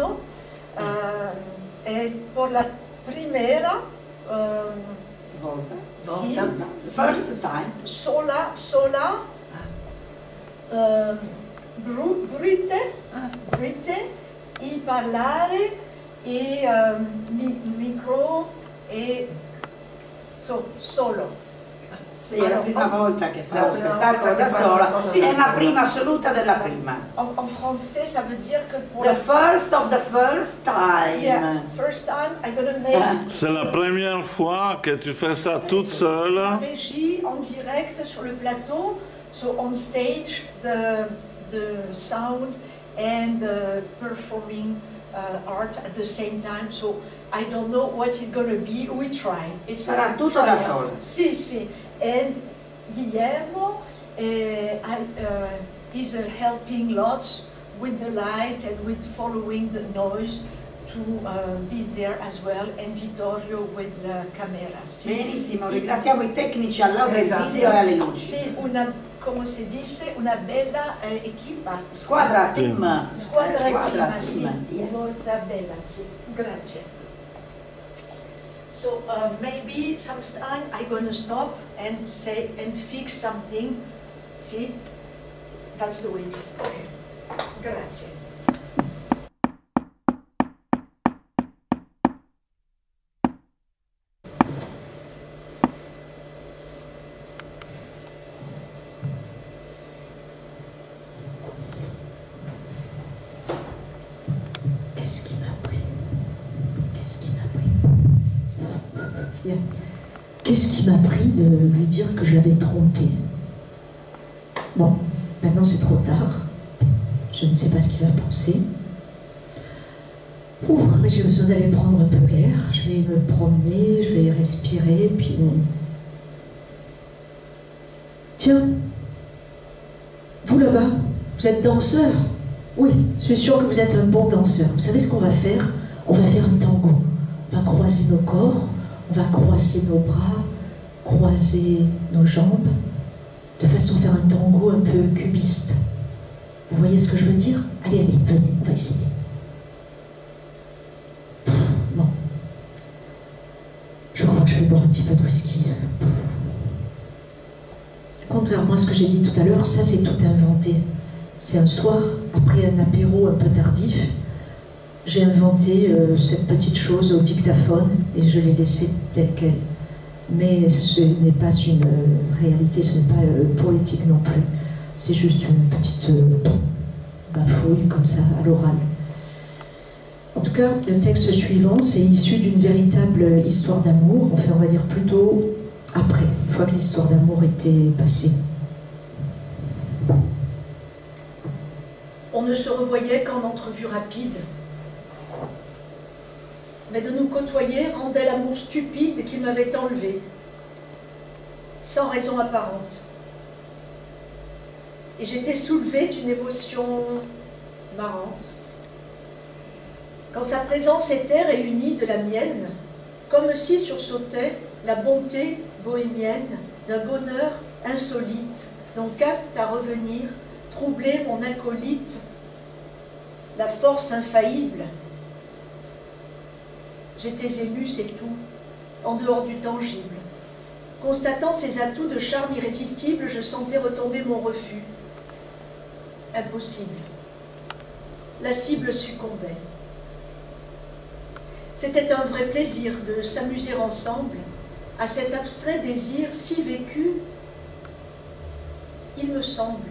piano. E por la primera sì, First time. sola, brutte, e parlare, e micro, e solo. Sì, è la prima volta che fa lo spettacolo da sola, è la prima assoluta della prima. En français, ça veut dire que pour The first of the first time. Yeah, first time I'm gonna make C'est la première fois que tu fais ça toute seule. la régie en direct sur le plateau, so on stage, the sound and the performing art at the same time. So I don't know what it's gonna be. We try. Sarà tutto da sola. Sì, sì. And Guillermo is helping lots with the light and with following the noise to be there as well, and Vittorio with the camera. Sì. Benissimo, ringraziamo i tecnici all'audio, al video e alle luci. Sì, come si dice, una bella equipa. Squadra, team. Squadra team, sì, yes. molto bella, sì. Grazie. So maybe sometime I'm going to stop and say and fix something. See, that's the way it is. Okay. Grazie. Qu'est-ce qui m'a pris? Qu'est-ce qui m'a pris? Qu'est-ce qui m'a pris de lui dire que je l'avais trompé? Bon, maintenant c'est trop tard. Je ne sais pas ce qu'il va penser. Mais j'ai besoin d'aller prendre un peu l'air. Je vais me promener, je vais respirer, puis... Tiens, vous là-bas, vous êtes danseur? Oui, je suis sûre que vous êtes un bon danseur. Vous savez ce qu'on va faire? On va faire un tango. On va croiser nos corps, on va croiser nos bras, croiser nos jambes, de façon à faire un tango un peu cubiste. Vous voyez ce que je veux dire? Allez, allez, venez, on va essayer. Bon. Je crois que je vais boire un petit peu de whisky. Contrairement à ce que j'ai dit tout à l'heure, ça c'est tout inventé. C'est un soir, après un apéro un peu tardif, j'ai inventé cette petite chose au dictaphone et je l'ai laissée telle qu'elle. Mais ce n'est pas une réalité, ce n'est pas poétique non plus. C'est juste une petite bafouille comme ça, à l'oral. En tout cas, le texte suivant, c'est issu d'une véritable histoire d'amour, enfin on va dire plutôt après, une fois que l'histoire d'amour était passée. On ne se revoyait qu'en entrevue rapide. Mais de nous côtoyer rendait l'amour stupide qui m'avait enlevé, sans raison apparente. Et j'étais soulevée d'une émotion marrante. Quand sa présence était réunie de la mienne, comme si sursautait la bonté bohémienne d'un bonheur insolite, dont qu'apte à revenir, troubler mon acolyte, la force infaillible. J'étais émue, c'est tout, en dehors du tangible. Constatant ses atouts de charme irrésistible, je sentais retomber mon refus. Impossible. La cible succombait. C'était un vrai plaisir de s'amuser ensemble à cet abstrait désir si vécu, il me semble.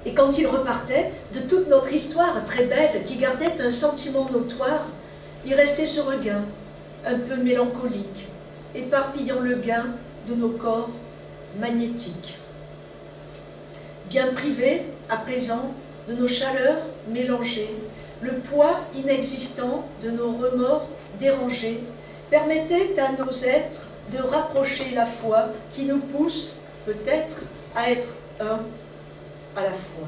Et quand il repartait, de toute notre histoire très belle, qui gardait un sentiment notoire, il restait ce regain, un peu mélancolique, éparpillant le gain de nos corps magnétiques. Bien privés, à présent, de nos chaleurs mélangées, le poids inexistant de nos remords dérangés permettait à nos êtres de rapprocher la foi qui nous pousse, peut-être, à être un à la fois.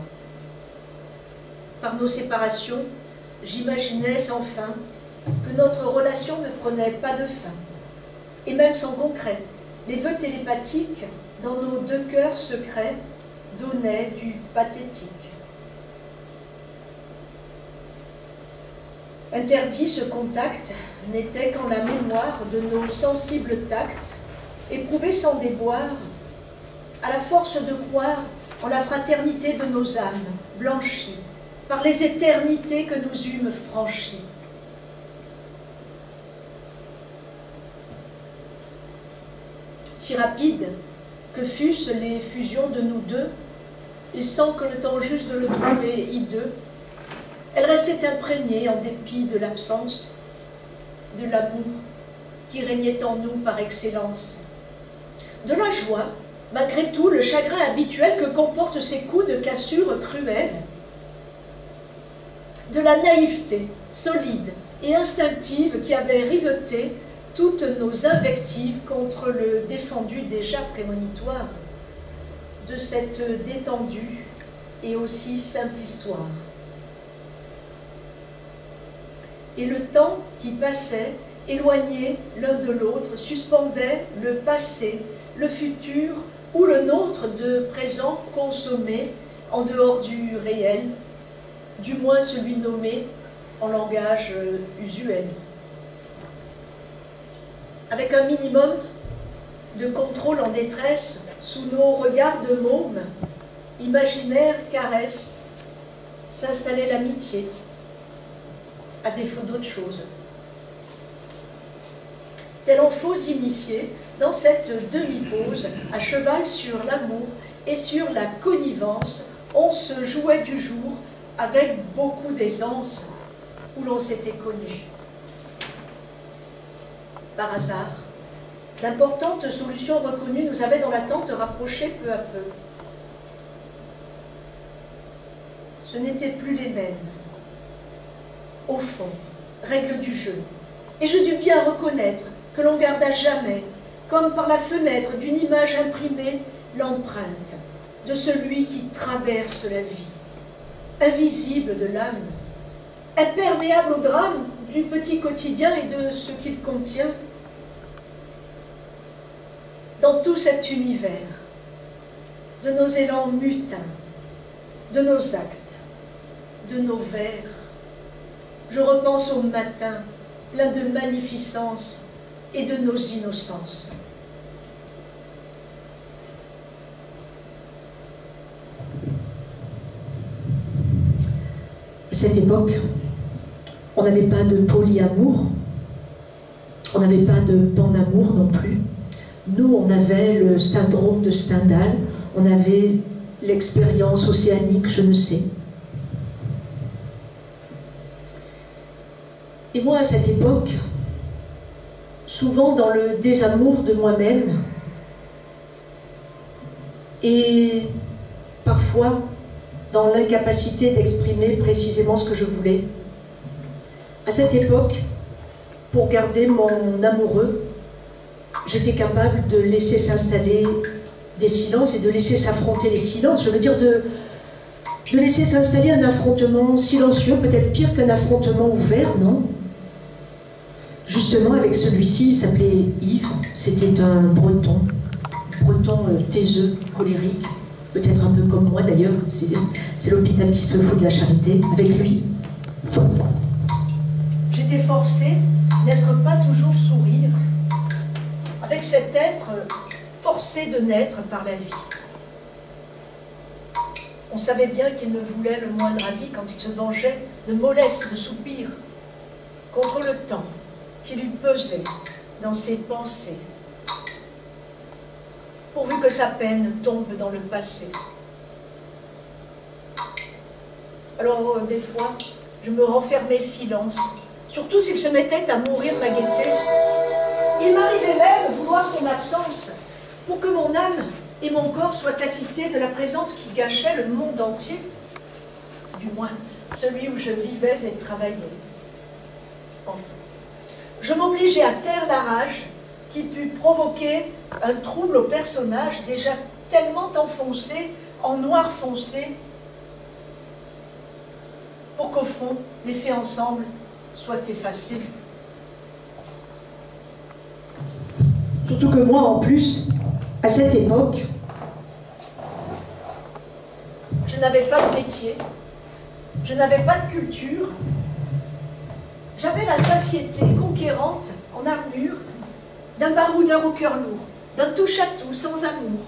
Par nos séparations, j'imaginais enfin que notre relation ne prenait pas de fin, et même sans concret, les vœux télépathiques dans nos deux cœurs secrets donnaient du pathétique. Interdit ce contact n'était qu'en la mémoire de nos sensibles tacts, éprouvés sans déboire, à la force de croire en la fraternité de nos âmes, blanchies par les éternités que nous eûmes franchies. Si rapides que fussent les fusions de nous deux, et sans que le temps juste de le trouver hideux, elle restait imprégnée en dépit de l'absence de l'amour qui régnait en nous par excellence. De la joie, malgré tout le chagrin habituel que comportent ces coups de cassure cruels. De la naïveté solide et instinctive qui avait riveté toutes nos invectives contre le défendu déjà prémonitoire de cette détendue et aussi simple histoire. Et le temps qui passait, éloigné l'un de l'autre, suspendait le passé, le futur ou le nôtre de présent consommé en dehors du réel, du moins celui nommé en langage usuel. Avec un minimum de contrôle en détresse, sous nos regards de môme, imaginaire caresse, s'installait l'amitié, à défaut d'autre chose. Tel en faux initié, dans cette demi-pause, à cheval sur l'amour et sur la connivence, on se jouait du jour avec beaucoup d'aisance où l'on s'était connu. Par hasard, d'importantes solutions reconnues nous avaient dans l'attente rapprochées peu à peu. Ce n'étaient plus les mêmes. Au fond, règle du jeu. Et je dus bien reconnaître que l'on garde à jamais, comme par la fenêtre d'une image imprimée, l'empreinte de celui qui traverse la vie, invisible de l'âme, imperméable au drame du petit quotidien et de ce qu'il contient. Dans tout cet univers, de nos élans mutins, de nos actes, de nos vers, je repense au matin, plein de magnificence et de nos innocences. À cette époque, on n'avait pas de polyamour, on n'avait pas de pan-amour non plus. Nous, on avait le syndrome de Stendhal, on avait l'expérience océanique, je ne sais. Et moi, à cette époque, souvent dans le désamour de moi-même, et parfois dans l'incapacité d'exprimer précisément ce que je voulais, à cette époque, pour garder mon amoureux, j'étais capable de laisser s'installer des silences et de laisser s'affronter les silences. Je veux dire de laisser s'installer un affrontement silencieux, peut-être pire qu'un affrontement ouvert, non? Justement, avec celui-ci, il s'appelait Yves, c'était un breton taiseux, colérique, peut-être un peu comme moi d'ailleurs, c'est l'hôpital qui se fout de la charité, avec lui. J'étais forcée d'être pas toujours sourire, avec cet être forcé de naître par la vie. On savait bien qu'il ne voulait le moindre avis quand il se vengeait de mollesse, de soupirs, contre le temps qui lui pesait dans ses pensées, pourvu que sa peine tombe dans le passé. Alors, des fois, je me renfermais silence, surtout s'il se mettait à mourir ma gaieté. Il m'arrivait même vouloir son absence, pour que mon âme et mon corps soient acquittés de la présence qui gâchait le monde entier, du moins celui où je vivais et travaillais. Enfin, je m'obligeais à taire la rage qui put provoquer un trouble au personnage déjà tellement enfoncé, en noir foncé, pour qu'au fond, les faits ensemble soient effacés. Surtout que moi, en plus, à cette époque, je n'avais pas de métier, je n'avais pas de culture, satiété conquérante en armure, d'un baroudeur au cœur lourd, d'un touche-à-tout sans amour.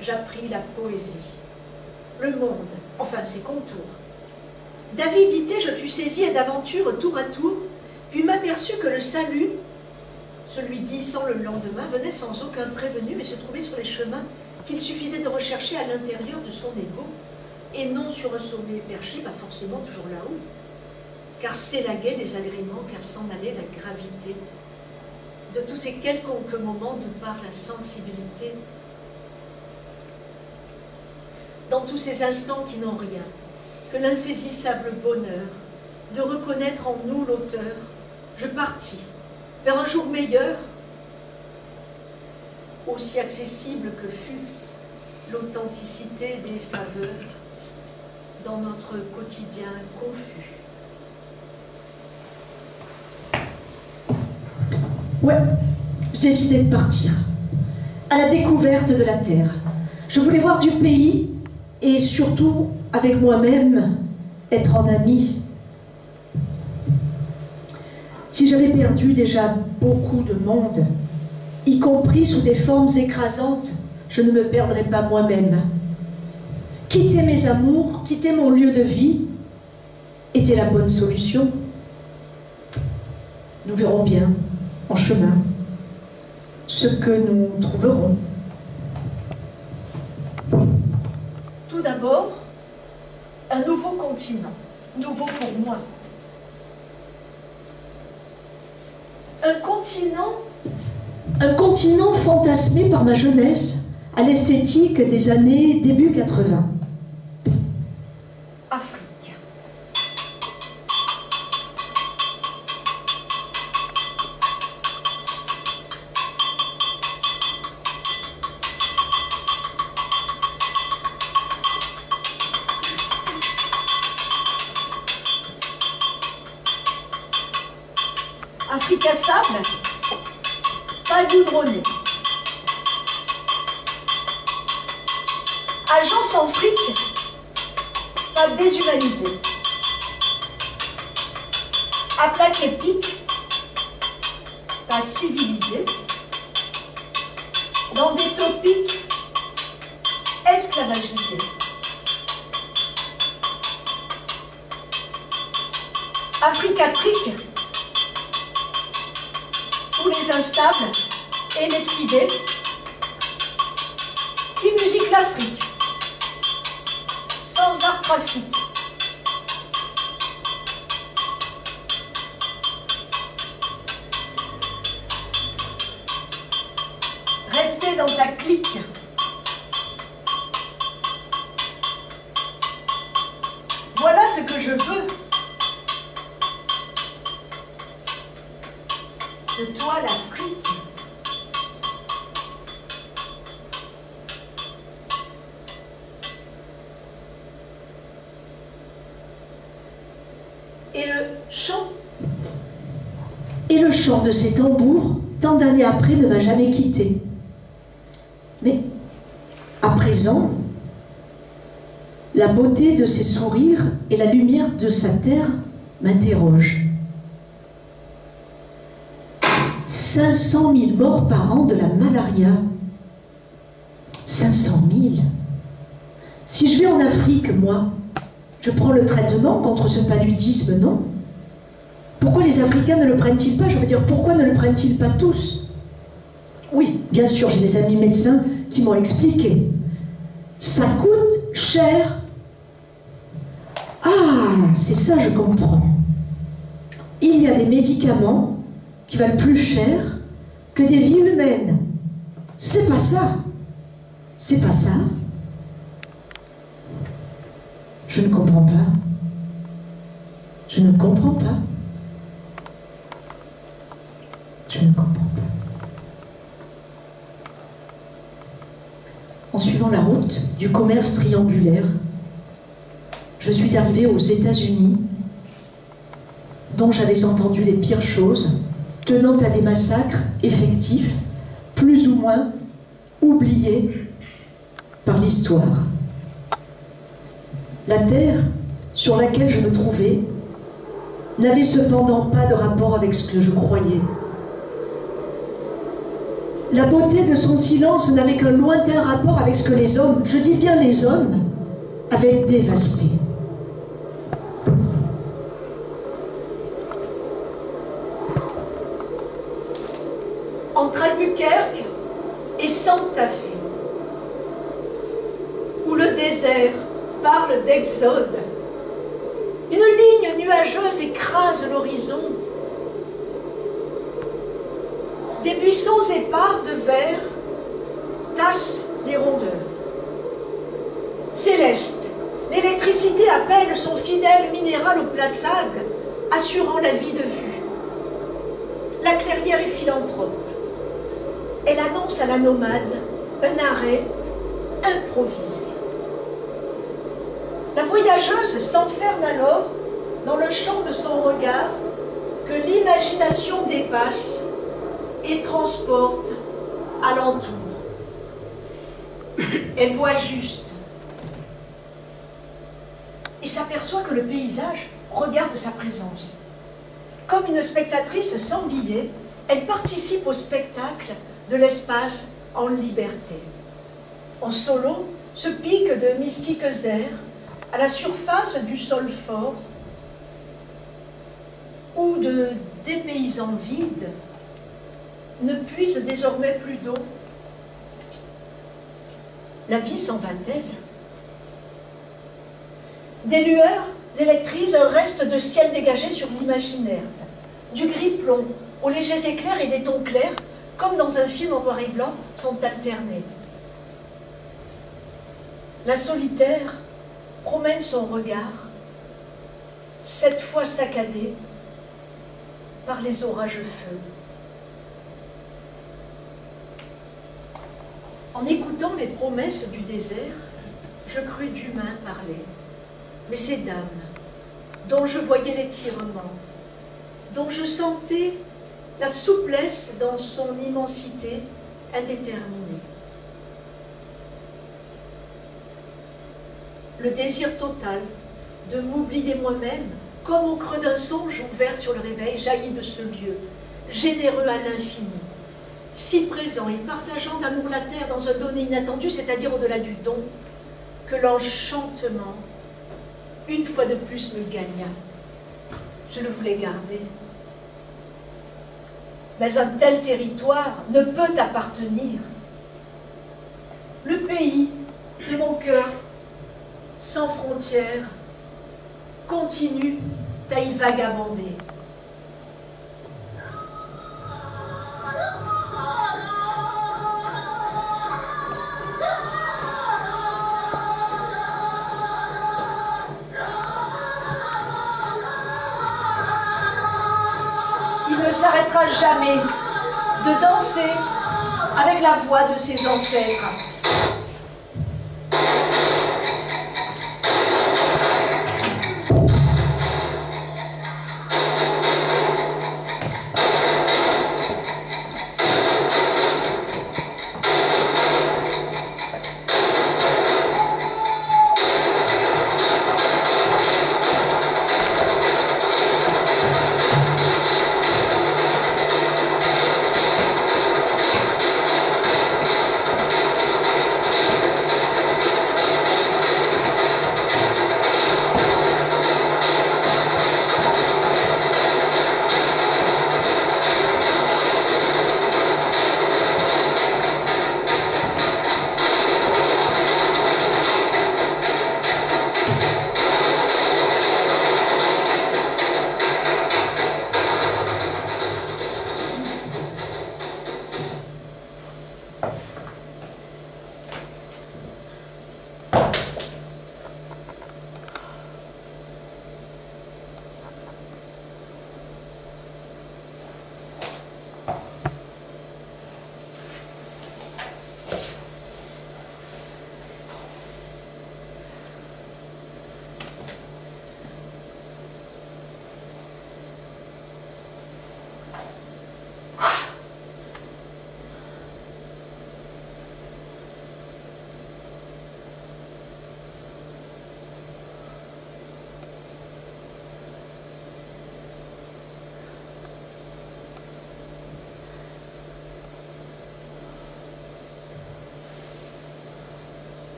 J'appris la poésie, le monde, enfin ses contours. D'avidité, je fus saisie et d'aventure tour à tour, puis m'aperçus que le salut, celui dit sans le lendemain, venait sans aucun prévenu, mais se trouvait sur les chemins qu'il suffisait de rechercher à l'intérieur de son égo, et non sur un sommet perché, pas forcément toujours là-haut, car s'élaguaient les agréments, car s'en allait la gravité de tous ces quelconques moments d'où part la sensibilité, dans tous ces instants qui n'ont rien, que l'insaisissable bonheur de reconnaître en nous l'auteur, je partis vers un jour meilleur, aussi accessible que fut l'authenticité des faveurs dans notre quotidien confus. Ouais, j'ai décidé de partir, à la découverte de la terre. Je voulais voir du pays et surtout, avec moi-même, être en ami. Si j'avais perdu déjà beaucoup de monde, y compris sous des formes écrasantes, je ne me perdrais pas moi-même. Quitter mes amours, quitter mon lieu de vie, était la bonne solution. Nous verrons bien, en chemin, ce que nous trouverons. Tout d'abord, un nouveau continent, nouveau pour moi. Un continent fantasmé par ma jeunesse, à l'esthétique des années début 80. Afrique. Afrique à sable, pas goudronné. Agence en fric, pas déshumanisé. À plaque épique, pas civilisé. Dans des topiques, esclavagisé. Africatrique, pour les instables et les speedés, qui musique l'Afrique, sans art trafic. Rester dans ta clique. Voilà ce que je veux. De toi l'Afrique. Et le chant de ces tambours, tant d'années après, ne m'a jamais quitté. Mais, à présent, la beauté de ses sourires et la lumière de sa terre m'interrogent. 500 000 morts par an de la malaria. 500 000. Si je vais en Afrique, moi, je prends le traitement contre ce paludisme, non? Pourquoi les Africains ne le prennent-ils pas? Je veux dire, pourquoi ne le prennent-ils pas tous? Oui, bien sûr, j'ai des amis médecins qui m'ont expliqué. Ça coûte cher. Ah, c'est ça, je comprends. Il y a des médicaments qui valent plus cher que des vies humaines. C'est pas ça. C'est pas ça. Je ne comprends pas. Je ne comprends pas. Je ne comprends pas. En suivant la route du commerce triangulaire, je suis arrivée aux États-Unis, dont j'avais entendu les pires choses, tenant à des massacres effectifs, plus ou moins oubliés par l'histoire. La terre sur laquelle je me trouvais n'avait cependant pas de rapport avec ce que je croyais. La beauté de son silence n'avait qu'un lointain rapport avec ce que les hommes, je dis bien les hommes, avaient dévasté. Entre Albuquerque et Santa Fe, où le désert parle d'exode, une ligne nuageuse écrase l'horizon. Des buissons épars de verre tassent les rondeurs. Céleste, l'électricité appelle son fidèle minéral au plaçable, assurant la vie de vue. La clairière est philanthrope. Elle annonce à la nomade un arrêt improvisé. La voyageuse s'enferme alors dans le champ de son regard que l'imagination dépasse et transporte alentour. Elle voit juste et s'aperçoit que le paysage regarde sa présence. Comme une spectatrice sans billet, elle participe au spectacle de l'espace en liberté. En solo, ce pic de mystiques airs à la surface du sol fort ou de dépaysants vides ne puise désormais plus d'eau. La vie s'en va-t-elle? Des lueurs électrisent un reste de ciel dégagé sur l'imaginaire, du gris plomb aux légers éclairs et des tons clairs, comme dans un film en noir et blanc, sont alternés. La solitaire promène son regard, cette fois saccadé par les orageux feux. En écoutant les promesses du désert, je crus d'humains parler. Mais ces dames, dont je voyais l'étirement, dont je sentais la souplesse dans son immensité indéterminée. Le désir total de m'oublier moi-même, comme au creux d'un songe ouvert sur le réveil, jaillit de ce lieu, généreux à l'infini, si présent et partageant d'amour la terre dans un donné inattendu, c'est-à-dire au-delà du don, que l'enchantement, une fois de plus, me gagna. Je le voulais garder. Mais un tel territoire ne peut appartenir. Le pays de mon cœur, sans frontières, continue à y vagabonder. Il ne s'arrêtera jamais de danser avec la voix de ses ancêtres.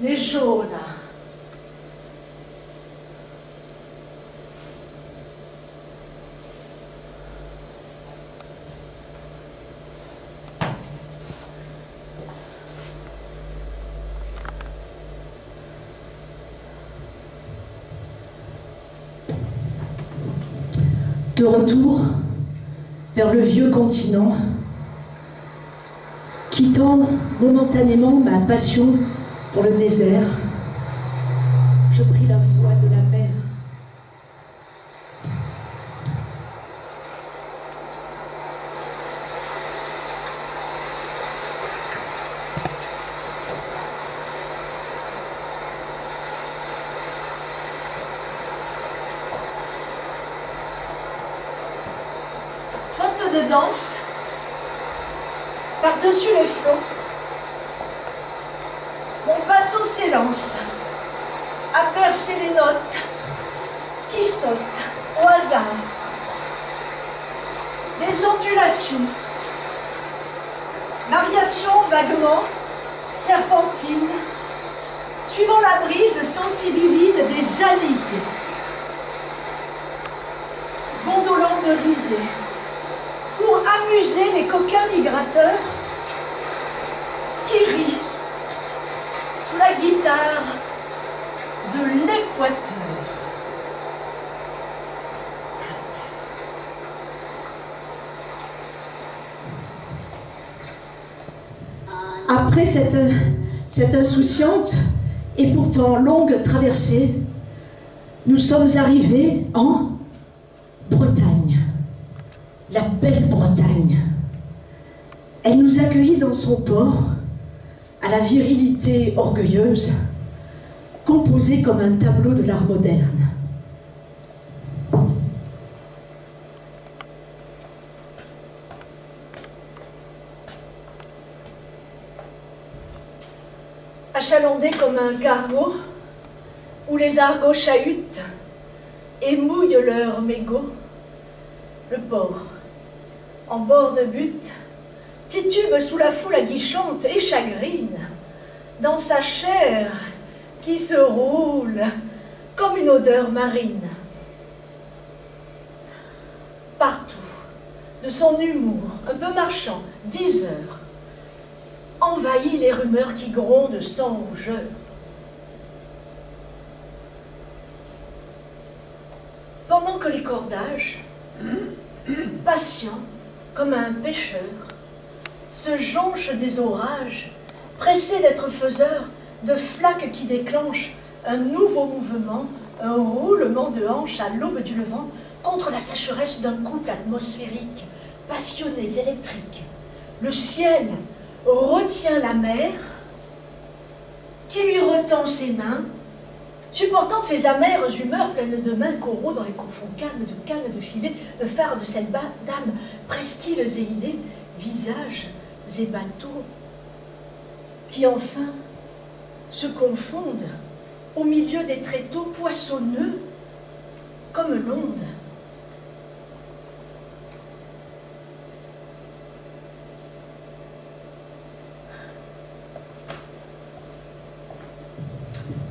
Legiona. De retour vers le vieux continent, quittant momentanément ma passion pour le désert, je pris la voie de la mer. Faute de danse, par-dessus les flots, mon bateau s'élance à percer les notes qui sautent au hasard. Des ondulations, variations vaguement serpentines, suivant la brise sensibiline des alizés, gondolant de risée, pour amuser les coquins migrateurs qui rient sous la guitare de l'équateur. Après cette insouciante et pourtant longue traversée, nous sommes arrivés en Bretagne, la belle Bretagne. Elle nous accueillit dans son port, à la virilité orgueilleuse, composée comme un tableau de l'art moderne. Achalandé comme un cargo, où les argots chahutent et mouillent leurs mégots, le port, en bord de butte, titube sous la foule aguichante et chagrine, dans sa chair qui se roule comme une odeur marine. Partout, de son humour un peu marchand, 10 heures, envahit les rumeurs qui grondent sans rougeur. Pendant que les cordages, patients comme un pêcheur, se jonchent des orages, pressés d'être faiseurs de flaques qui déclenchent un nouveau mouvement, un roulement de hanches à l'aube du levant contre la sécheresse d'un couple atmosphérique, passionnés, électriques. Le ciel retient la mer, qui lui retend ses mains, supportant ses amères humeurs pleines de mains coraux dans les cofonds calmes de cannes de filet, de phares de cette dame presqu'îles et îlets, visages et bateaux, qui enfin se confondent au milieu des tréteaux poissonneux comme l'onde.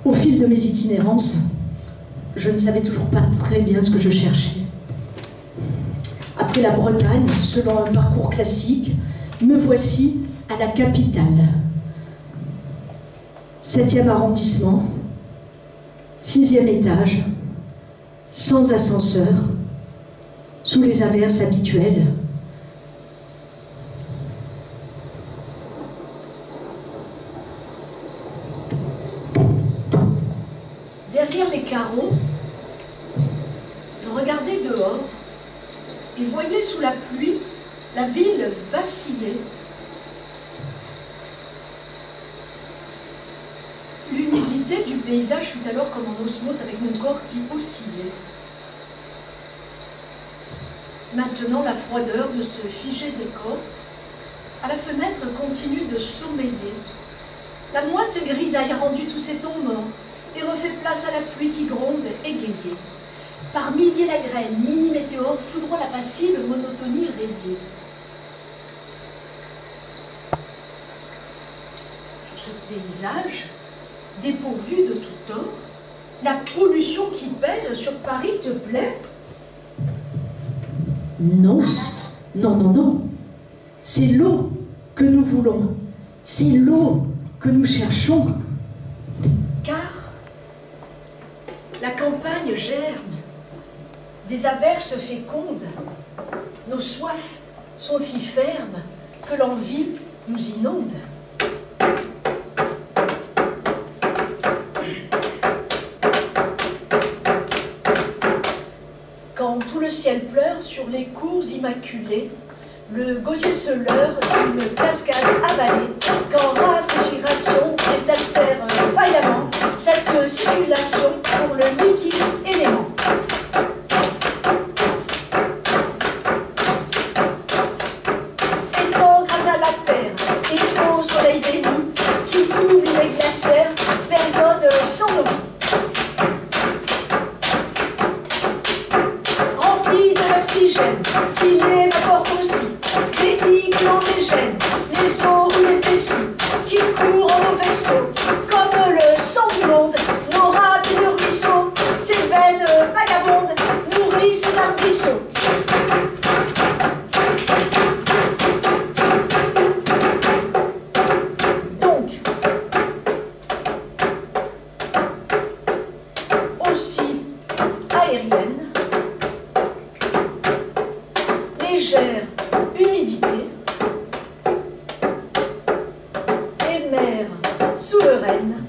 Au fil de mes itinérances, je ne savais toujours pas très bien ce que je cherchais. Après la Bretagne, selon un parcours classique, me voici à la capitale. 7e arrondissement, 6e étage, sans ascenseur, sous les averses habituelles. Derrière les carreaux, je regardais dehors et voyais sous la pluie la ville vaciller. L'humidité du paysage fut alors comme en osmose avec mon corps qui oscillait. Maintenant, la froideur de ce figé décor à la fenêtre continue de sommeiller. La moite grisaille a rendu tous ces tons morts et refait place à la pluie qui gronde égayée. Par milliers la grêle, mini-météore, foudroie la passive monotonie rayée. Sur ce paysage, dépourvu de tout tort? La pollution qui pèse sur Paris te plaît? Non, non, non, non. C'est l'eau que nous voulons. C'est l'eau que nous cherchons. Car la campagne germe, des averses fécondes, nos soifs sont si fermes que l'envie nous inonde. Quand tout le ciel pleure sur les cours immaculés, le gosier se leurre d'une cascade avalée, quand rafraîchiration exaltère vaillamment cette simulation pour le liquide élément. Étant grâce à la terre et au soleil béni, qui ouvre les glacières, période sans nos vies. De l'oxygène, qui l'évapore aussi, véhiculant les gènes, les eaux ou les vessies, qui courent en nos vaisseaux, comme le sang du monde, nos rapides ruisseaux, ces veines vagabondes nourrissent un ruisseau. Donc, aussi aérienne, légère humidité et mer souveraine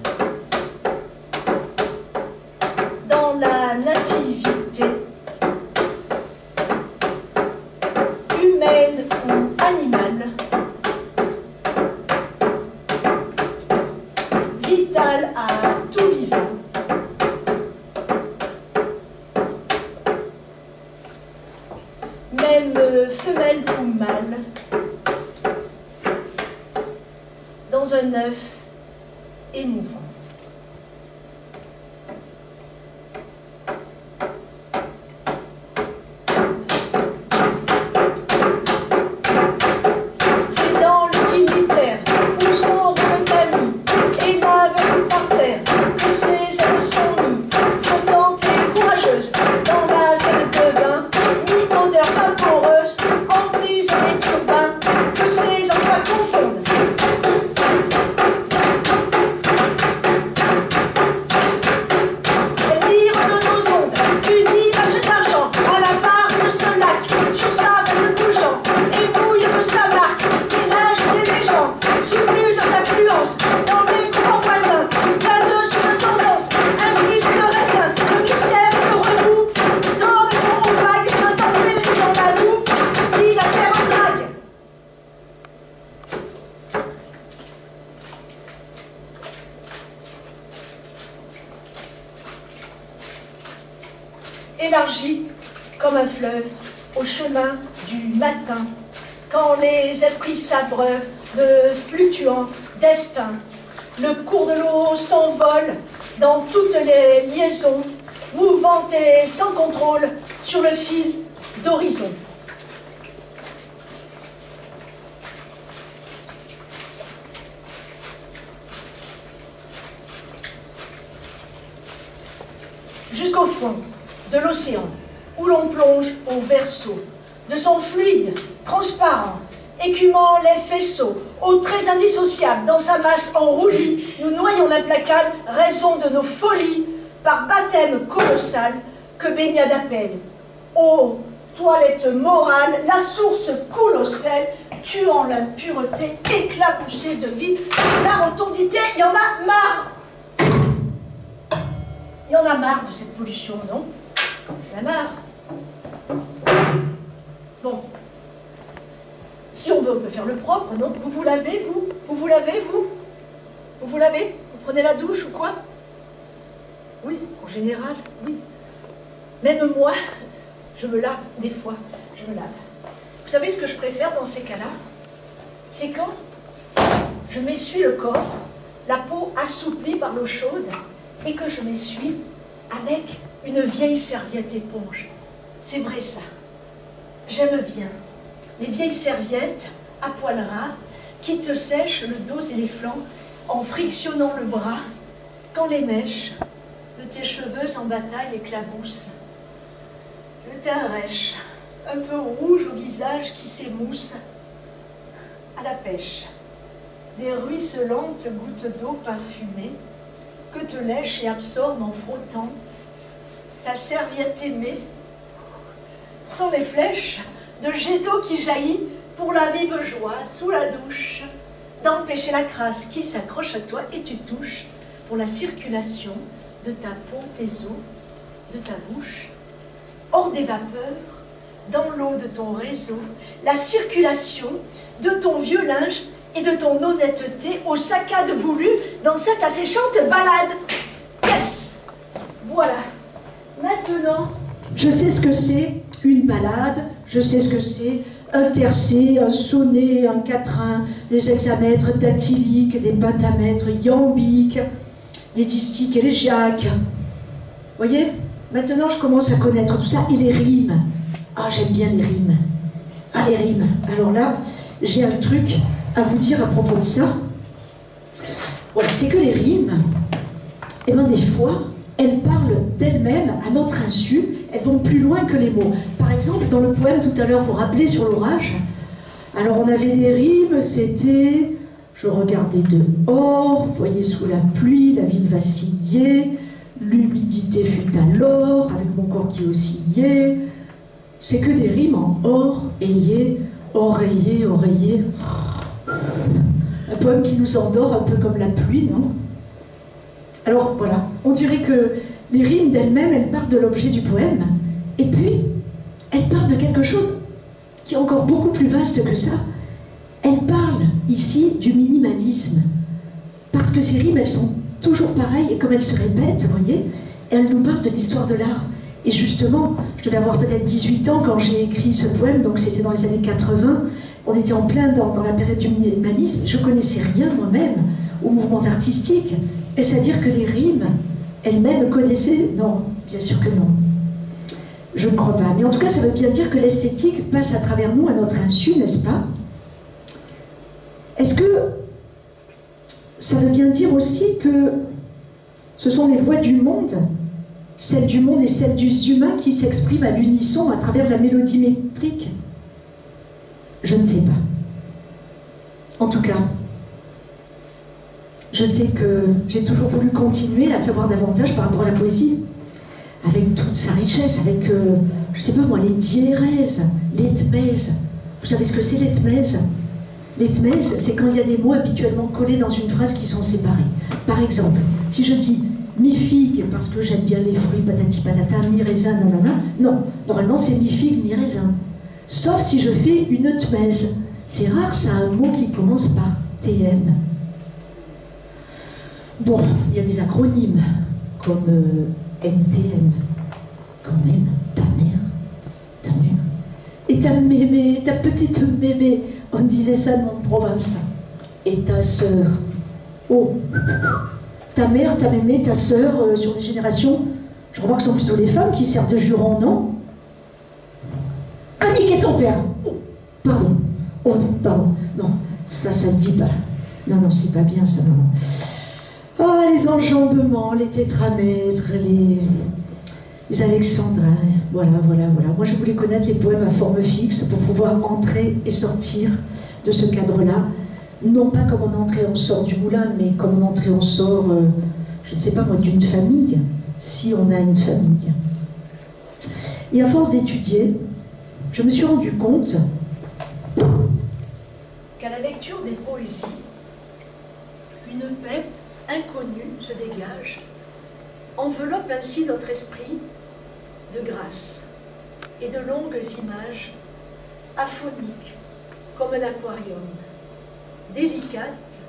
dans la nativité humaine ou animale, vitale à tout vivant. Même femelle ou mâle, dans un œuf émouvant. C'est dans l'utilitaire où sont le tamis et lave par terre que ces âmes sont mis, flottantes et courageuses, dans la salle de bain. Odeur vaporeuse, emprise les turbins, que ces emplois confondent. Lire de nos ondes, une image d'argent, à la barre de ce lac, sur sa face bougeant, et mouille de sa marque, ménage et les gens, sous plusieurs affluences, dans les courants voisins, là-dessous de tendance, infuse de raisin, de mystère, de remous, d'horizon aux vagues, se tomber dans la boue, qui la terre en drague. Élargi comme un fleuve au chemin du matin, quand les esprits s'abreuvent de fluctuants destins, le cours de l'eau s'envole dans toutes les liaisons, mouvante et sans contrôle sur le fil d'horizon. Jusqu'au fond de l'océan, où l'on plonge au verso, de son fluide transparent, écumant les faisceaux, aux traits indissociables, dans sa masse en roulis, nous noyons l'implacable raison de nos folies, par baptême colossal que baignade appelle. Ô toilette morale, la source coule au sel, tuant l'impureté, éclaboussée de vide, la rotondité, il y en a marre. Il y en a marre de cette pollution, non? Il y en a marre. Bon. Si on veut, on peut faire le propre, non? Vous vous lavez, vous? Vous vous lavez, vous? Vous vous lavez? Vous prenez la douche ou quoi? Oui, en général, oui. Même moi, je me lave des fois, je me lave. Vous savez ce que je préfère dans ces cas-là? C'est quand je m'essuie le corps, la peau assouplie par l'eau chaude, et que je m'essuie avec une vieille serviette éponge. C'est vrai ça. J'aime bien les vieilles serviettes à poil ras qui te sèchent le dos et les flancs en frictionnant le bras Quand les mèches de tes cheveux en bataille éclaboussent, le teint rêche, un peu rouge au visage qui s'émousse, à la pêche, des ruisselantes gouttes d'eau parfumée que te lèche et absorbe en frottant ta serviette aimée, sans les flèches de jet d'eau qui jaillit pour la vive joie sous la douche, d'empêcher la crasse qui s'accroche à toi et tu touches pour la circulation de ta peau, tes os, de ta bouche, hors des vapeurs, dans l'eau de ton réseau, la circulation de ton vieux linge et de ton honnêteté aux saccades voulues dans cette asséchante balade. Yes! Voilà. Maintenant, je sais ce que c'est une balade, je sais ce que c'est un tercé, un sonnet, un quatrain, des hexamètres dactyliques, des pentamètres iambiques, les distiques et les giaques. Vous voyez? Maintenant, je commence à connaître tout ça. Et les rimes. Ah, j'aime bien les rimes. Ah, les rimes. Alors là, j'ai un truc à vous dire à propos de ça. Voilà, c'est que les rimes, eh bien, des fois, elles parlent d'elles-mêmes à notre insu. Elles vont plus loin que les mots. Par exemple, dans le poème tout à l'heure, vous vous rappelez, sur l'orage, alors on avait des rimes, c'était « Je regardais dehors, voyais sous la pluie, la ville vacillait, l'humidité fut alors, avec mon corps qui oscillait. » C'est que des rimes en or, ayé, oreiller, oreiller. Un poème qui nous endort un peu comme la pluie, non? Alors voilà, on dirait que les rimes d'elles-mêmes, elles parlent de l'objet du poème, et puis elles parlent de quelque chose qui est encore beaucoup plus vaste que ça. Elles parlent ici du minimalisme, parce que ces rimes, elles sont toujours pareilles, et comme elles se répètent, vous voyez, elles nous parlent de l'histoire de l'art. Et justement, je devais avoir peut-être 18 ans quand j'ai écrit ce poème, donc c'était dans les années 80, on était en plein dans la période du minimalisme, je connaissais rien moi-même aux mouvements artistiques. Est-ce à dire que les rimes elles-mêmes connaissaient? Non, bien sûr que non. Je ne crois pas. Mais en tout cas, ça veut bien dire que l'esthétique passe à travers nous, à notre insu, n'est-ce pas? Est-ce que ça veut bien dire aussi que ce sont les voix du monde, celles du monde et celles des humains qui s'expriment à l'unisson à travers la mélodie métrique? Je ne sais pas. En tout cas, je sais que j'ai toujours voulu continuer à savoir davantage par rapport à la poésie, avec toute sa richesse, avec, je sais pas moi, les diérèses, l'ethmèse. Vous savez ce que c'est l'ethmèse? L'ethmèse, c'est quand il y a des mots habituellement collés dans une phrase qui sont séparés. Par exemple, si je dis mi-figue parce que j'aime bien les fruits, patati patata, mi-raisin, nanana, non, normalement c'est mi-figue, mi-raisin. Sauf si je fais une eutmèse. C'est rare, ça a un mot qui commence par TM. Bon, il y a des acronymes, comme NTM, quand même, ta mère, et ta mémé, ta petite mémé, on disait ça dans mon province, et ta sœur. Oh, ta mère, ta mémé, ta sœur, sur des générations, je remarque que ce sont plutôt les femmes qui servent de jurons, non? Annick et ton père. Oh, pardon, oh non, pardon, non, ça se dit pas. Non, non, c'est pas bien ça, non. Oh, les enjambements, les tétramètres, les alexandrins, voilà. Moi, je voulais connaître les poèmes à forme fixe pour pouvoir entrer et sortir de ce cadre-là. Non pas comme on entrait, on sort du moulin, mais comme on entrait, on sort, je ne sais pas moi, d'une famille, si on a une famille. Et à force d'étudier, je me suis rendu compte qu'à la lecture des poésies, une paix inconnue se dégage, enveloppe ainsi notre esprit de grâce et de longues images aphoniques comme un aquarium, délicates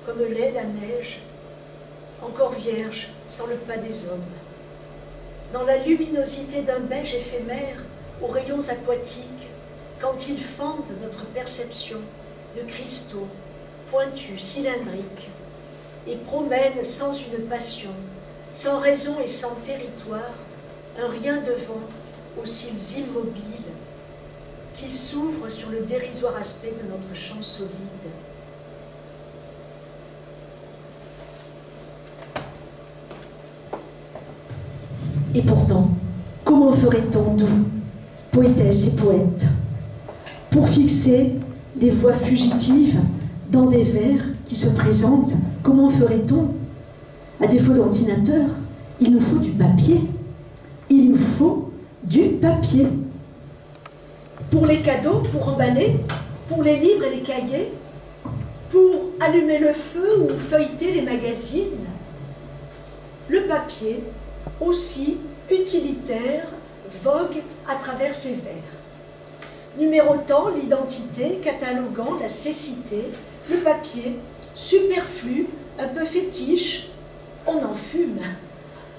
comme l'est la neige, encore vierge sans le pas des hommes. Dans la luminosité d'un beige éphémère aux rayons aquatiques, quand ils fendent notre perception de cristaux pointus, cylindriques, et promènent sans une passion, sans raison et sans territoire, un rien devant aux cils immobiles qui s'ouvrent sur le dérisoire aspect de notre champ solide. Et pourtant, comment ferait-on, nous, poétesses et poètes, pour fixer les voix fugitives dans des vers qui se présentent? Comment ferait-on? À défaut d'ordinateur, il nous faut du papier. Il nous faut du papier. Pour les cadeaux, pour emballer, pour les livres et les cahiers, pour allumer le feu ou feuilleter les magazines, le papier, aussi utilitaire, vogue à travers ces vers. Numérotant l'identité, cataloguant la cécité, le papier, superflu, un peu fétiche, on en fume.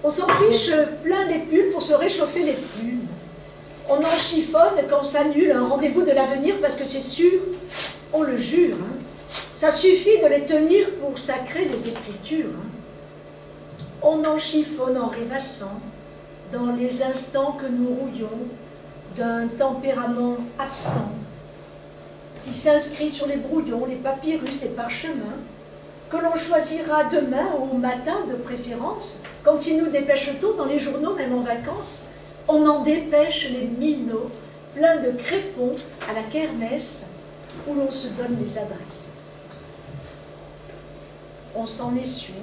On s'en fiche plein les pulls pour se réchauffer les plumes. On en chiffonne quand s'annule un rendez-vous de l'avenir parce que c'est sûr, on le jure. Hein. Ça suffit de les tenir pour sacrer les écritures. Hein. On en chiffonne en rêvassant dans les instants que nous rouillons d'un tempérament absent qui s'inscrit sur les brouillons, les papyrus, les parchemins que l'on choisira demain ou au matin de préférence quand il nous dépêche tôt dans les journaux, même en vacances. On en dépêche les minots, pleins de crépons à la kermesse, où l'on se donne les adresses. On s'en essuie,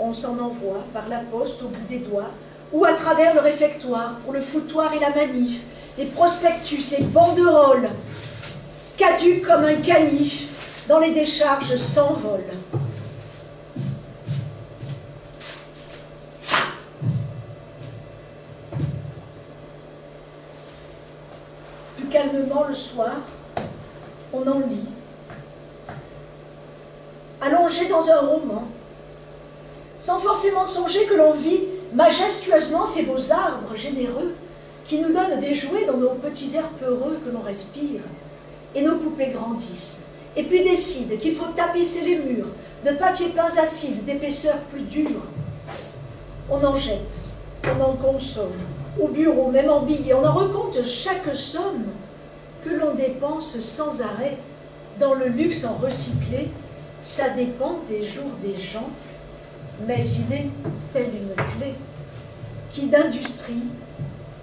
on s'en envoie par la poste au bout des doigts, ou à travers le réfectoire, pour le foutoir et la manif, les prospectus, les banderoles, caducs comme un canif, dans les décharges s'envolent. Calmement le soir, on en lit, allongé dans un roman, sans forcément songer que l'on vit majestueusement ces beaux arbres généreux qui nous donnent des jouets dans nos petits airs peureux que l'on respire, et nos poupées grandissent, et puis décident qu'il faut tapisser les murs de papier peint acide d'épaisseur plus dure. On en jette, on en consomme, au bureau, même en billets, on en recompte chaque somme que l'on dépense sans arrêt dans le luxe en recyclé. Ça dépend des jours des gens, mais il est telle une clé qui d'industrie,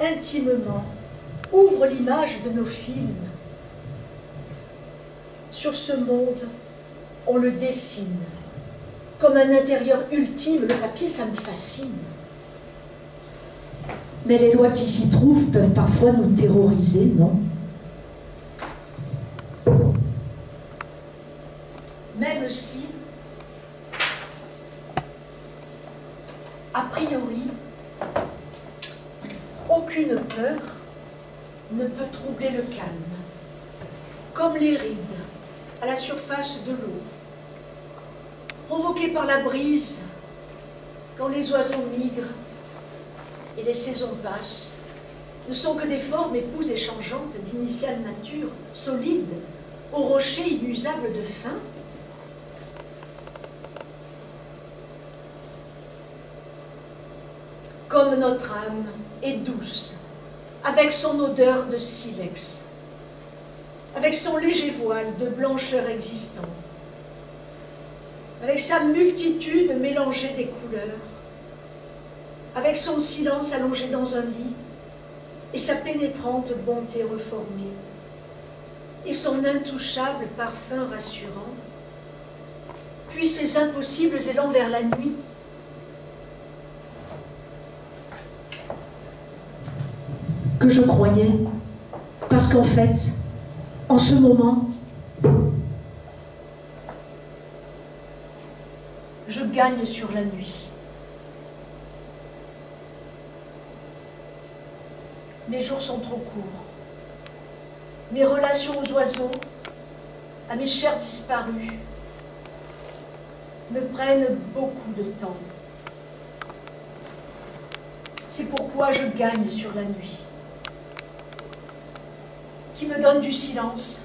intimement, ouvre l'image de nos films. Sur ce monde, on le dessine comme un intérieur ultime. Le papier, ça me fascine. Mais les lois qui s'y trouvent peuvent parfois nous terroriser, non? Même si, a priori, aucune peur ne peut troubler le calme, comme les rides à la surface de l'eau, provoquées par la brise quand les oiseaux migrent et les saisons passent, ne sont que des formes épouses et changeantes d'initiale nature, solides, aux rochers inusables de fin. Comme notre âme est douce, avec son odeur de silex, avec son léger voile de blancheur existant, avec sa multitude mélangée des couleurs, avec son silence allongé dans un lit, et sa pénétrante bonté reformée, et son intouchable parfum rassurant, puis ses impossibles élans vers la nuit, que je croyais, parce qu'en fait, en ce moment, je gagne sur la nuit. Mes jours sont trop courts. Mes relations aux oiseaux, à mes chers disparus, me prennent beaucoup de temps. C'est pourquoi je gagne sur la nuit, qui me donne du silence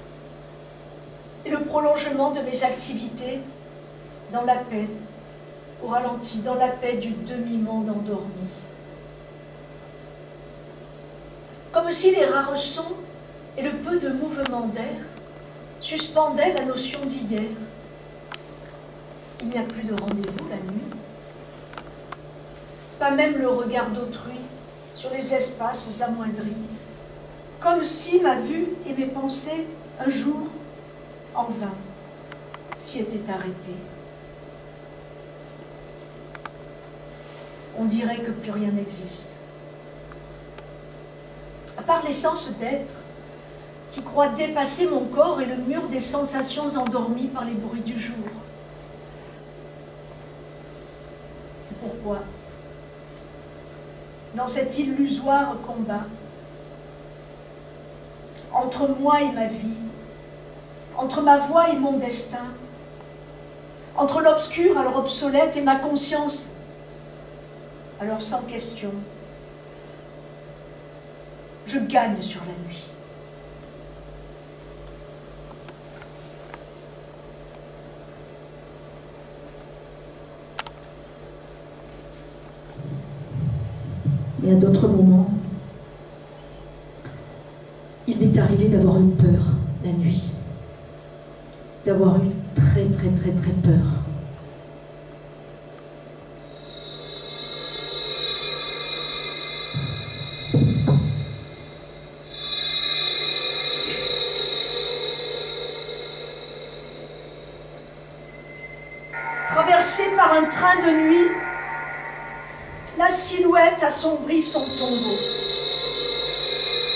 et le prolongement de mes activités dans la paix, au ralenti, dans la paix du demi-monde endormi. Comme si les rares sons et le peu de mouvement d'air suspendaient la notion d'hier. Il n'y a plus de rendez-vous la nuit. pas même le regard d'autrui sur les espaces amoindris, comme si ma vue et mes pensées, un jour, en vain, s'y étaient arrêtées. On dirait que plus rien n'existe. À part l'essence d'être, qui croit dépasser mon corps et le mur des sensations endormies par les bruits du jour. C'est pourquoi, dans cet illusoire combat, entre moi et ma vie, entre ma voix et mon destin, entre l'obscur alors obsolète et ma conscience, alors sans question, je gagne sur la nuit. Et à d'autres moments, il m'est arrivé d'avoir eu peur la nuit, d'avoir eu très peur. Traversé par un train de nuit, la silhouette assombrit son tombeau.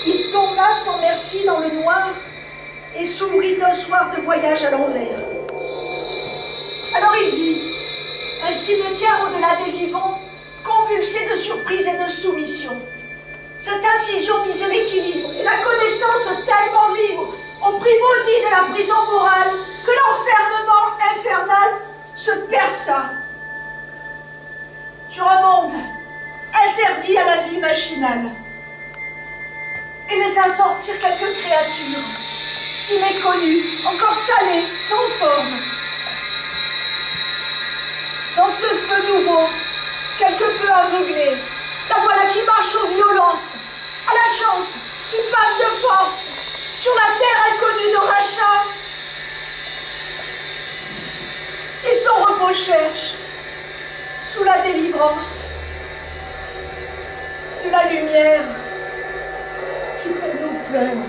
Il tomba sans merci dans le noir et s'ouvrit un soir de voyage à l'envers. Alors il vit un cimetière au-delà des vivants, convulsé de surprise et de soumission. Cette incision misait l'équilibre et la connaissance tellement libre, au prix maudit de la prison morale, que l'enfermement infernal se perça sur un monde interdit à la vie machinale et laissa sortir quelques créatures si méconnues, encore salées, sans forme. Dans ce feu nouveau, quelque peu aveuglé, la voilà qui marche aux violences, à la chance, qui passe de force sur la terre inconnue de rachat et son repos cherche sous la délivrance de la lumière qui pour nous pleure.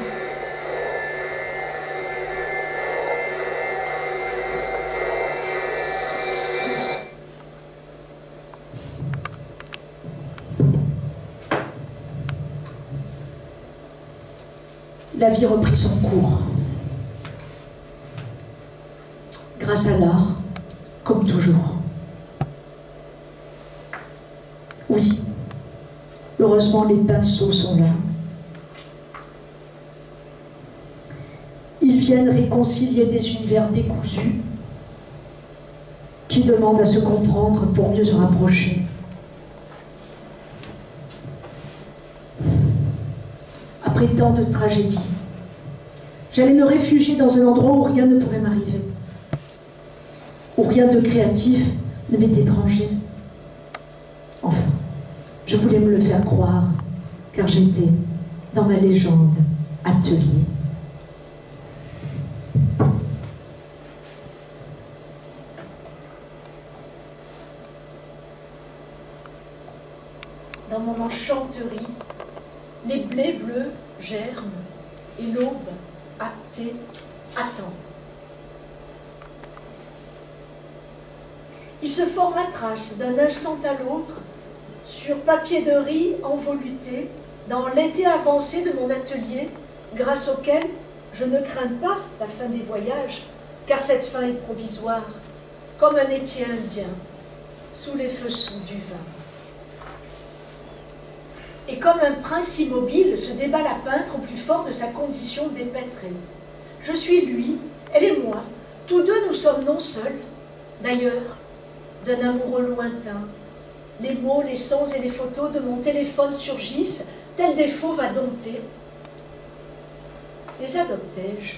La vie reprit son cours. Grâce à l'art, comme toujours. Oui, heureusement les pinceaux sont là. Ils viennent réconcilier des univers décousus qui demandent à se comprendre pour mieux se rapprocher. Après tant de tragédies, j'allais me réfugier dans un endroit où rien ne pouvait m'arriver, où rien de créatif ne m'est étranger. Enfin, je voulais me le faire croire, car j'étais dans ma légende atelier. Dans mon enchanterie, les blés bleus germent et l'aube, hâtée, attend. Il se forme à trace d'un instant à l'autre sur papier de riz envoluté dans l'été avancé de mon atelier, grâce auquel je ne crains pas la fin des voyages, car cette fin est provisoire, comme un étier indien, sous les feux sous du vin. Et comme un prince immobile se débat la peintre au plus fort de sa condition dépêtrée. Je suis lui, elle est moi, tous deux nous sommes non seuls, d'ailleurs, d'un amoureux lointain. Les mots, les sons et les photos de mon téléphone surgissent, tels des fauves à dompter. Les adoptai-je?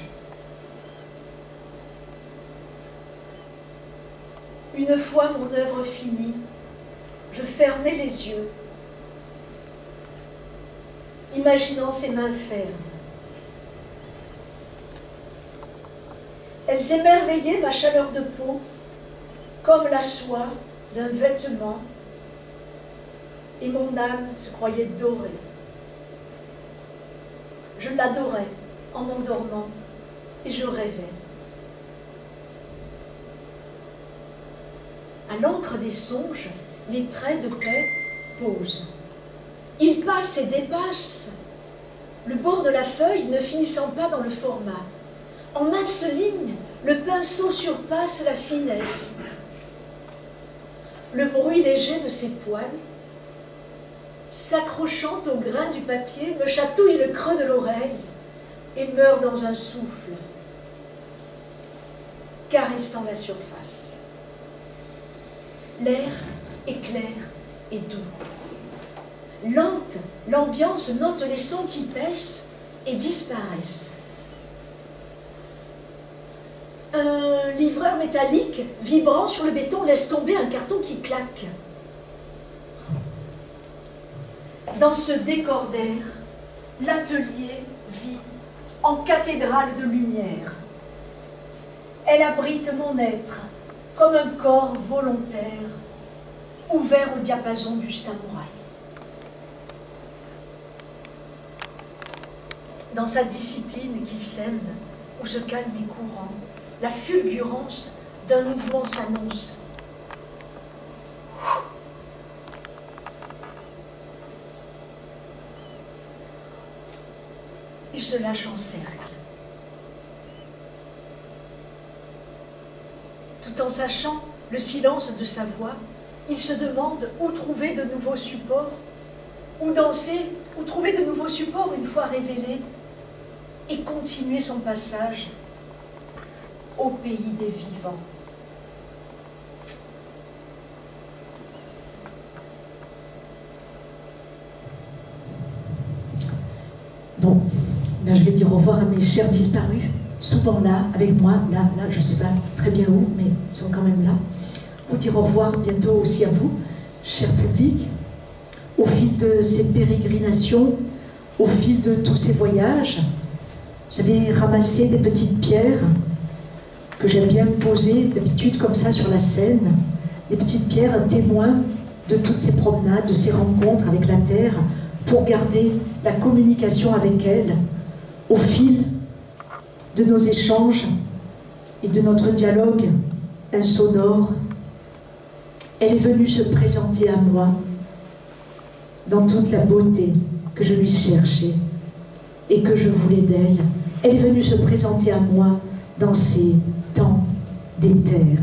Une fois mon œuvre finie, je fermai les yeux, imaginant ses mains fermes. Elles émerveillaient ma chaleur de peau, comme la soie d'un vêtement, et mon âme se croyait dorée. Je l'adorais en m'endormant et je rêvais. À l'encre des songes, les traits de paix posent. Ils passent et dépassent, le bord de la feuille ne finissant pas dans le format. En mince ligne, le pinceau surpasse la finesse. Le bruit léger de ses poils, s'accrochant au grain du papier, me chatouille le creux de l'oreille et meurt dans un souffle, caressant la surface. L'air est clair et doux. Lente, l'ambiance note les sons qui baissent et disparaissent. Un livreur métallique, vibrant sur le béton, laisse tomber un carton qui claque. Dans ce décor d'air, l'atelier vit en cathédrale de lumière. Elle abrite mon être comme un corps volontaire, ouvert au diapason du samouraï. Dans sa discipline qui sème, où ce calme est courant, la fulgurance d'un mouvement s'annonce. Il se lâche en cercle. Tout en sachant le silence de sa voix, il se demande où trouver de nouveaux supports, où danser, où trouver de nouveaux supports une fois révélés, et continuer son passage au pays des vivants. Bon, ben je vais dire au revoir à mes chers disparus, souvent là, avec moi, là, je ne sais pas très bien où, mais ils sont quand même là. Vous dire au revoir bientôt aussi à vous, cher public, au fil de ces pérégrinations, au fil de tous ces voyages. J'avais ramassé des petites pierres que j'aime bien poser d'habitude comme ça sur la scène, des petites pierres témoins de toutes ces promenades, de ces rencontres avec la terre, pour garder la communication avec elle au fil de nos échanges et de notre dialogue insonore. Elle est venue se présenter à moi dans toute la beauté que je lui cherchais et que je voulais d'elle. Elle est venue se présenter à moi dans ces temps d'éther.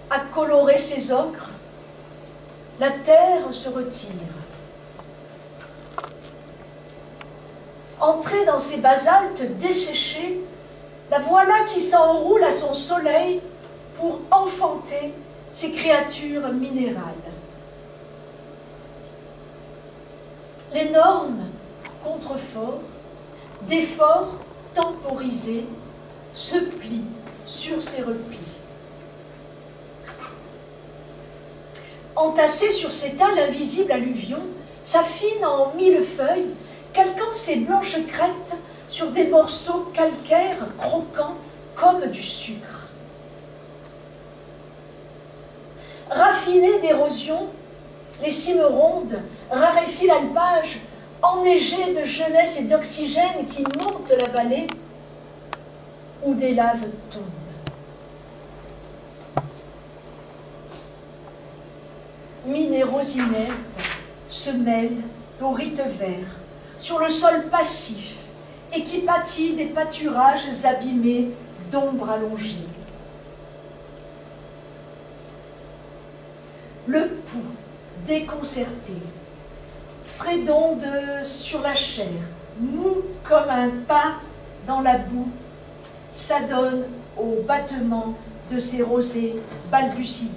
À colorer ses ocres, la terre se retire. Entrée dans ces basaltes desséchés, la voilà qui s'enroule à son soleil pour enfanter ces créatures minérales. L'énorme contrefort, d'efforts temporisés, se plie sur ses replis. Entassé sur ces tas l'invisible alluvion, s'affine en mille feuilles, calquant ses blanches crêtes sur des morceaux calcaires croquants comme du sucre. Raffinés d'érosion, les cimes rondes raréfient l'alpage, enneigées de jeunesse et d'oxygène qui montent la vallée où des laves tombent. Minéraux inertes se mêlent au rite vert sur le sol passif et qui pâtit des pâturages abîmés d'ombres allongées. Le pouls déconcerté, frais d'ondes sur la chair, mou comme un pas dans la boue, s'adonne au battement de ces rosées balbutiées.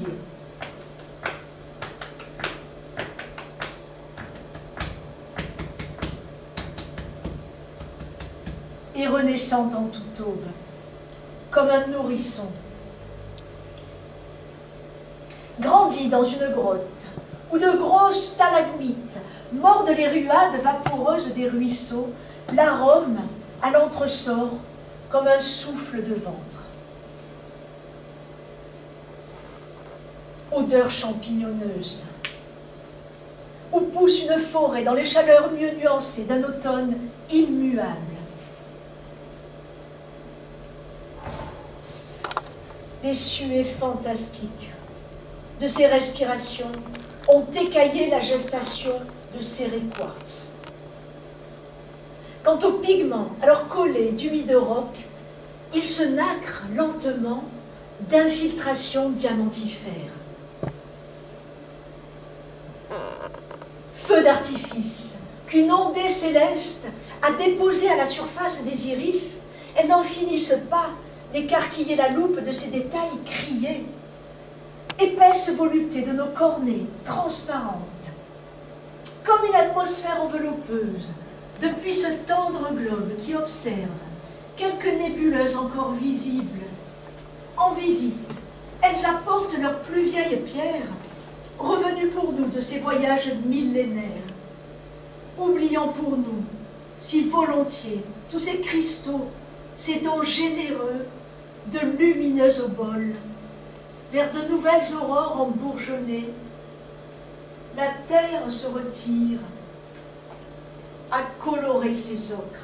Et renaissante en toute aube, comme un nourrisson. Grandit dans une grotte, où de grosses stalagmites mordent les ruades vaporeuses des ruisseaux, l'arôme à l'entresort comme un souffle de ventre. Odeur champignonneuse, où pousse une forêt dans les chaleurs mieux nuancées d'un automne immuable. Les suées fantastiques de ces respirations ont écaillé la gestation de serré quartz. Quant aux pigments, alors collés d'humides rocs, ils se nacrent lentement d'infiltrations diamantifères. Feu d'artifice qu'une ondée céleste a déposé à la surface des iris, elles n'en finissent pas d'écarquiller la loupe de ces détails criés. Épaisse volupté de nos cornées transparentes, comme une atmosphère enveloppeuse, depuis ce tendre globe qui observe quelques nébuleuses encore visibles. En visite, elles apportent leurs plus vieilles pierres, revenues pour nous de ces voyages millénaires, oubliant pour nous, si volontiers, tous ces cristaux, ces dons généreux de lumineux oboles, vers de nouvelles aurores embourgeonnées. La terre se retire à colorer ses ocres.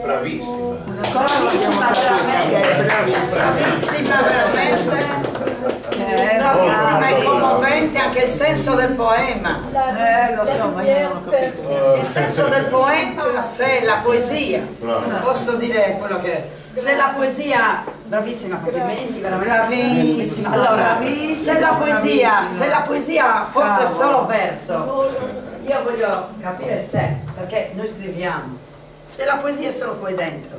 Bravissima. Bravissima veramente. Bravissima e commovente anche il senso del poema. Lo so, ma io non ho capito. Il senso del poema, se la poesia, posso dire quello che... Se la poesia, bravissima, complimenti, veramente bravissima. Allora, se la poesia fosse solo verso, io voglio capire se, perché noi scriviamo, se la poesia è solo qui dentro,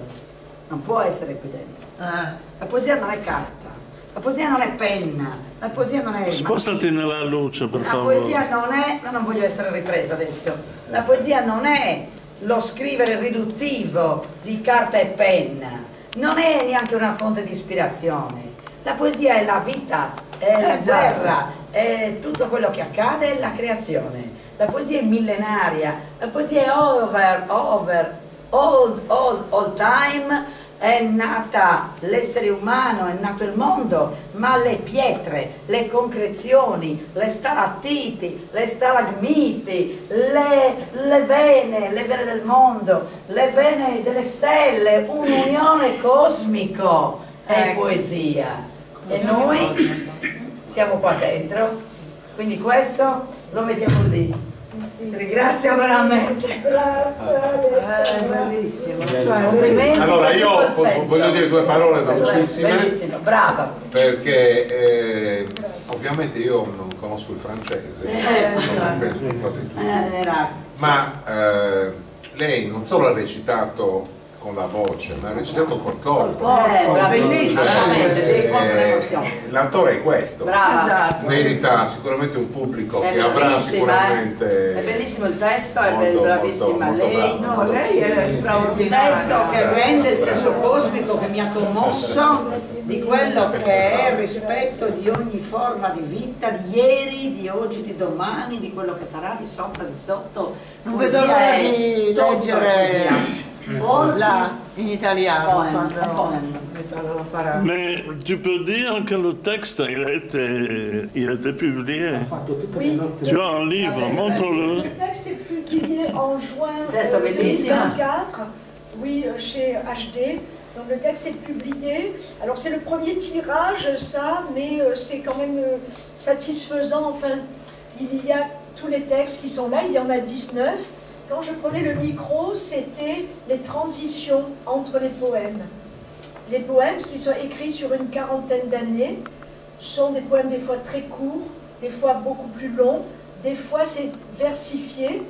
non può essere qui dentro. La poesia non è carta, la poesia non è penna, la poesia non è... Spostati nella luce, per La favore. poesia non è, ma non voglio essere ripresa adesso, la poesia non è lo scrivere riduttivo di carta e penna, non è neanche una fonte di ispirazione. La poesia è la vita, è la guerra, è tutto quello che accade, è la creazione. La poesia è millenaria, la poesia è all time, è nata l'essere umano, è nato il mondo, ma le pietre, le concrezioni, le stalattiti, le stalagmiti, le vene del mondo, le vene delle stelle, un'unione cosmico è poesia. E noi siamo qua dentro, quindi questo lo mettiamo lì. Ti ringrazio veramente. Bellissimo. Complimenti. Allora io voglio dire due parole velocissime. Bellissimo, brava. Perché ovviamente io non conosco il francese, non penso quasi tutto. Ma lei non solo ha recitato con la voce, ma ha recitato col corpo. Bellissimo, l'attore è questo. Brava. Merita sicuramente un pubblico che avrà sicuramente. È bellissimo il testo, è bravissima lei. No, lei è straordinaria. Il testo che rende il senso cosmico che mi ha commosso di quello che è il rispetto di ogni forma di vita, di ieri, di oggi, di domani, di quello che sarà, di sopra, di sotto. Non vedo l'ora di leggere in italiano. Mais tu peux dire que le texte, il a été publié. Oui. Tu as un livre, montre-le. Le texte est publié en juin Testo bellissimo. 2024, oui, chez HD. Donc le texte est publié. Alors c'est le premier tirage, ça, mais c'est quand même satisfaisant. Enfin, il y a tous les textes qui sont là, il y en a 19. Quand je prenais le micro, c'était les transitions entre les poèmes. Les poèmes qui sont écrits sur une quarantaine d'années sont des poèmes des fois très courts, des fois beaucoup plus longs, des fois c'est versifié.